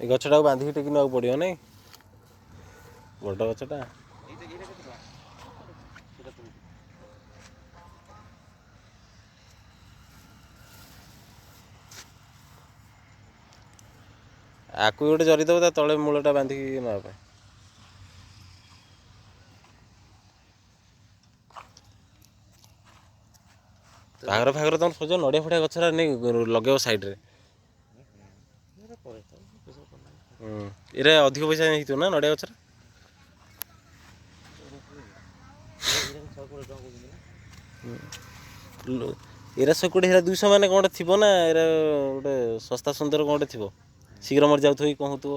ଏ ଗଛଟାକୁ ବାନ୍ଧିକି ଟେକି ନେବାକୁ ପଡ଼ିବ ନାଇଁ ବଡ଼ ଗଛଟା। ଆକୁ ଗୋଟେ ଜରିଦେବ ତା ତଳେ ମୂଳଟା ବାନ୍ଧିକି ନେବା ପାଇଁ। ବାହାଘର ଫାଘର ତମର ସଜ ନଡ଼ିଆ ଫଡ଼ିଆ ଗଛଟା ନେଇ ଲଗେଇବ ସାଇଡ଼୍ରେ। ଏରା ଅଧିକ ପଇସା ହେଇଥିବ ନା ନଡ଼ିଆ ଗଛରେ। ଏରା 100 ହେରା 200 ମାନେ କ'ଣ ଗୋଟେ ଥିବ ନା ଏରା ଗୋଟେ ଶସ୍ତା ସୁନ୍ଦର କ'ଣ ଗୋଟେ ଥିବ ଶୀଘ୍ର ମରିଯାଉଥିବ କି କ'ଣ ହେଉଥିବ।